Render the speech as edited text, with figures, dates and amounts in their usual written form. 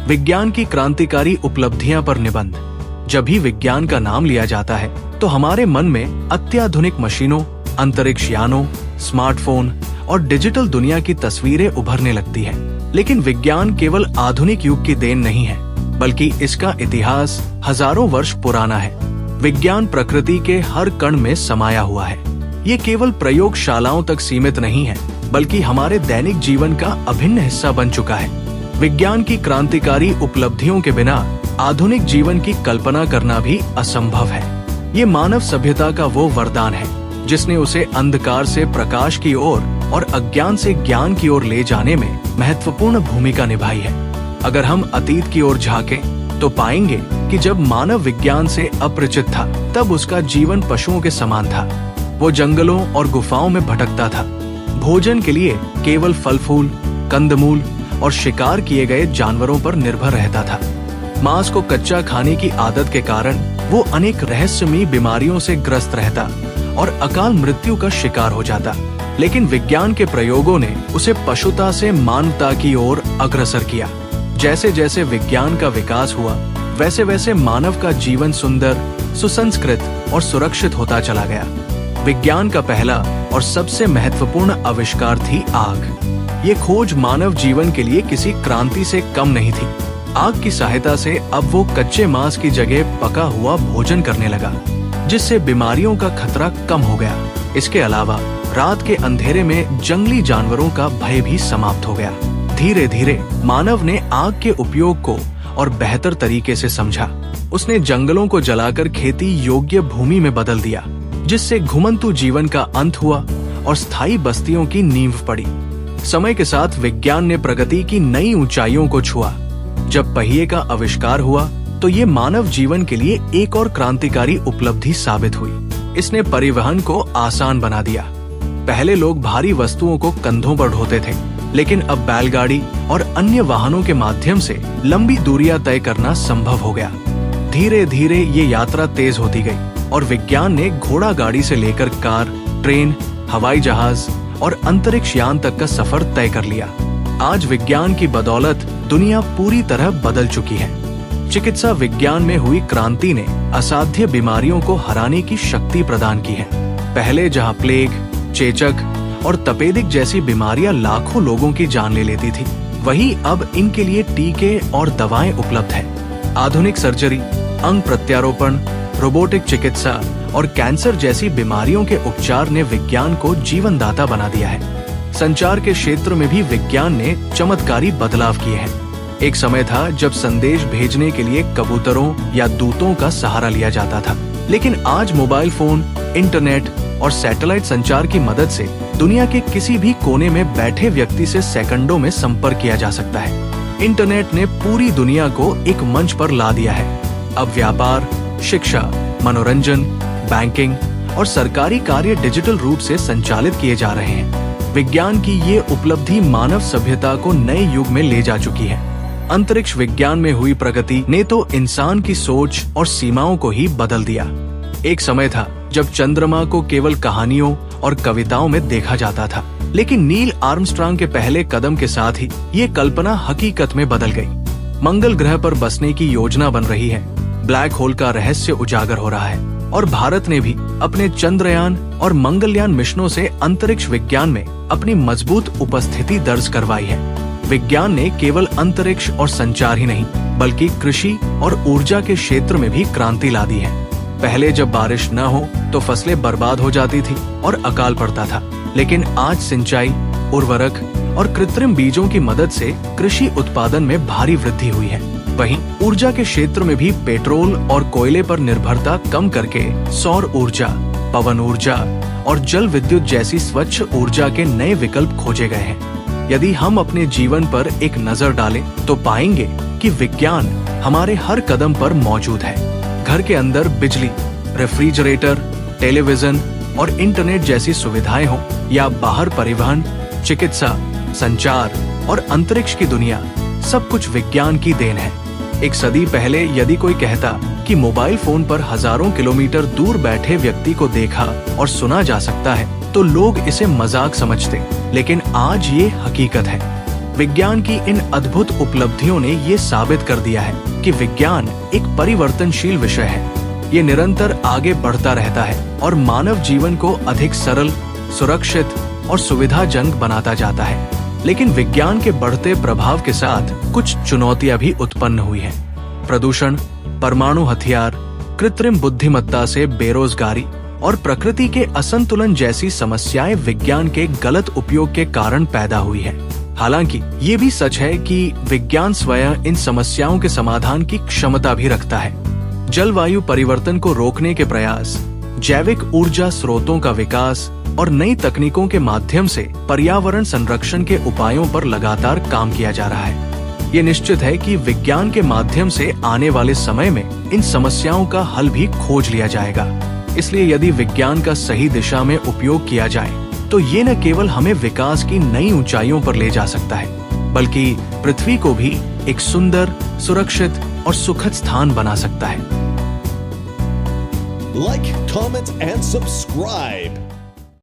विज्ञान की क्रांतिकारी उपलब्धियां पर निबंध। जब भी विज्ञान का नाम लिया जाता है तो हमारे मन में अत्याधुनिक मशीनों, अंतरिक्ष यानों, स्मार्टफोन और डिजिटल दुनिया की तस्वीरें उभरने लगती हैं। लेकिन विज्ञान केवल आधुनिक युग की देन नहीं है, बल्कि इसका इतिहास हजारों वर्ष पुराना है। विज्ञान प्रकृति के हर कण में समाया हुआ है। ये केवल प्रयोगशालाओं तक सीमित नहीं है, बल्कि हमारे दैनिक जीवन का अभिन्न हिस्सा बन चुका है। विज्ञान की क्रांतिकारी उपलब्धियों के बिना आधुनिक जीवन की कल्पना करना भी असंभव है। ये मानव सभ्यता का वो वरदान है जिसने उसे अंधकार से प्रकाश की ओर और अज्ञान से ज्ञान की ओर ले जाने में महत्वपूर्ण भूमिका निभाई है। अगर हम अतीत की ओर झांकें तो पाएंगे कि जब मानव विज्ञान से अपरिचित था, तब उसका जीवन पशुओं के समान था। वो जंगलों और गुफाओं में भटकता था, भोजन के लिए केवल फल फूल, कंदमूल और शिकार किए गए जानवरों पर निर्भर रहता था। मांस को कच्चा खाने की आदत के कारण वो अनेक रहस्यमयी बीमारियों से ग्रस्त रहता और अकाल मृत्यु का शिकार हो जाता। लेकिन विज्ञान के प्रयोगों ने उसे पशुता से मानवता की ओर अग्रसर किया। जैसे जैसे विज्ञान का विकास हुआ, वैसे वैसे मानव का जीवन सुंदर, सुसंस्कृत और सुरक्षित होता चला गया। विज्ञान का पहला और सबसे महत्वपूर्ण आविष्कार थी आग। ये खोज मानव जीवन के लिए किसी क्रांति से कम नहीं थी। आग की सहायता से अब वो कच्चे मांस की जगह पका हुआ भोजन करने लगा, जिससे बीमारियों का खतरा कम हो गया। इसके अलावा रात के अंधेरे में जंगली जानवरों का भय भी समाप्त हो गया। धीरे धीरे मानव ने आग के उपयोग को और बेहतर तरीके से समझा। उसने जंगलों को जलाकर खेती योग्य भूमि में बदल दिया, जिससे घुमंतु जीवन का अंत हुआ और स्थायी बस्तियों की नींव पड़ी। समय के साथ विज्ञान ने प्रगति की नई ऊंचाइयों को छुआ। जब पहिए का आविष्कार हुआ तो ये मानव जीवन के लिए एक और क्रांतिकारी उपलब्धि साबित हुई। इसने परिवहन को आसान बना दिया। पहले लोग भारी वस्तुओं को कंधों पर ढोते थे, लेकिन अब बैलगाड़ी और अन्य वाहनों के माध्यम से लंबी दूरियां तय करना संभव हो गया। धीरे धीरे ये यात्रा तेज होती गई और विज्ञान ने घोड़ा गाड़ी से लेकर कार, ट्रेन, हवाई जहाज और अंतरिक्ष यान तक का सफर तय कर लिया। आज विज्ञान की बदौलत दुनिया पूरी तरह बदल चुकी है। चिकित्सा विज्ञान में हुई क्रांति ने असाध्य बीमारियों को हराने की शक्ति प्रदान की है। पहले जहां प्लेग, चेचक और तपेदिक जैसी बीमारियां लाखों लोगों की जान ले लेती थी, वहीं अब इनके लिए टीके और दवाएं उपलब्ध हैं। आधुनिक सर्जरी, अंग प्रत्यारोपण, रोबोटिक चिकित्सा और कैंसर जैसी बीमारियों के उपचार ने विज्ञान को जीवनदाता बना दिया है। संचार के क्षेत्र में भी विज्ञान ने चमत्कारी बदलाव किए हैं। एक समय था जब संदेश भेजने के लिए कबूतरों या दूतों का सहारा लिया जाता था, लेकिन आज मोबाइल फोन, इंटरनेट और सैटेलाइट संचार की मदद से दुनिया के किसी भी कोने में बैठे व्यक्ति से सेकंडों में संपर्क किया जा सकता है। इंटरनेट ने पूरी दुनिया को एक मंच पर ला दिया है। अब व्यापार, शिक्षा, मनोरंजन, बैंकिंग और सरकारी कार्य डिजिटल रूप से संचालित किए जा रहे हैं। विज्ञान की ये उपलब्धि मानव सभ्यता को नए युग में ले जा चुकी है। अंतरिक्ष विज्ञान में हुई प्रगति ने तो इंसान की सोच और सीमाओं को ही बदल दिया। एक समय था जब चंद्रमा को केवल कहानियों और कविताओं में देखा जाता था, लेकिन नील आर्मस्ट्रांग के पहले कदम के साथ ही ये कल्पना हकीकत में बदल गई। मंगल ग्रह पर बसने की योजना बन रही है, ब्लैक होल का रहस्य उजागर हो रहा है और भारत ने भी अपने चंद्रयान और मंगलयान मिशनों से अंतरिक्ष विज्ञान में अपनी मजबूत उपस्थिति दर्ज करवाई है। विज्ञान ने केवल अंतरिक्ष और संचार ही नहीं, बल्कि कृषि और ऊर्जा के क्षेत्र में भी क्रांति ला दी है। पहले जब बारिश न हो तो फसलें बर्बाद हो जाती थी और अकाल पड़ता था, लेकिन आज सिंचाई, उर्वरक और कृत्रिम बीजों की मदद से कृषि उत्पादन में भारी वृद्धि हुई है। वहीं ऊर्जा के क्षेत्र में भी पेट्रोल और कोयले पर निर्भरता कम करके सौर ऊर्जा, पवन ऊर्जा और जल विद्युत जैसी स्वच्छ ऊर्जा के नए विकल्प खोजे गए हैं। यदि हम अपने जीवन पर एक नजर डालें तो पाएंगे कि विज्ञान हमारे हर कदम पर मौजूद है। घर के अंदर बिजली, रेफ्रिजरेटर, टेलीविजन और इंटरनेट जैसी सुविधाएं हो या बाहर परिवहन, चिकित्सा, संचार और अंतरिक्ष की दुनिया, सब कुछ विज्ञान की देन है। एक सदी पहले यदि कोई कहता कि मोबाइल फोन पर हजारों किलोमीटर दूर बैठे व्यक्ति को देखा और सुना जा सकता है, तो लोग इसे मजाक समझते, लेकिन आज ये हकीकत है। विज्ञान की इन अद्भुत उपलब्धियों ने ये साबित कर दिया है कि विज्ञान एक परिवर्तनशील विषय है। ये निरंतर आगे बढ़ता रहता है और मानव जीवन को अधिक सरल, सुरक्षित और सुविधाजनक बनाता जाता है। लेकिन विज्ञान के बढ़ते प्रभाव के साथ कुछ चुनौतियां भी उत्पन्न हुई हैं। प्रदूषण, परमाणु हथियार, कृत्रिम बुद्धिमत्ता से बेरोजगारी और प्रकृति के असंतुलन जैसी समस्याएं विज्ञान के गलत उपयोग के कारण पैदा हुई है। हालांकि ये भी सच है कि विज्ञान स्वयं इन समस्याओं के समाधान की क्षमता भी रखता है। जलवायु परिवर्तन को रोकने के प्रयास, जैविक ऊर्जा स्रोतों का विकास और नई तकनीकों के माध्यम से पर्यावरण संरक्षण के उपायों पर लगातार काम किया जा रहा है। ये निश्चित है कि विज्ञान के माध्यम से आने वाले समय में इन समस्याओं का हल भी खोज लिया जाएगा। इसलिए यदि विज्ञान का सही दिशा में उपयोग किया जाए तो ये न केवल हमें विकास की नई ऊंचाइयों पर ले जा सकता है, बल्कि पृथ्वी को भी एक सुंदर, सुरक्षित और सुखद स्थान बना सकता है। Like, comment and subscribe.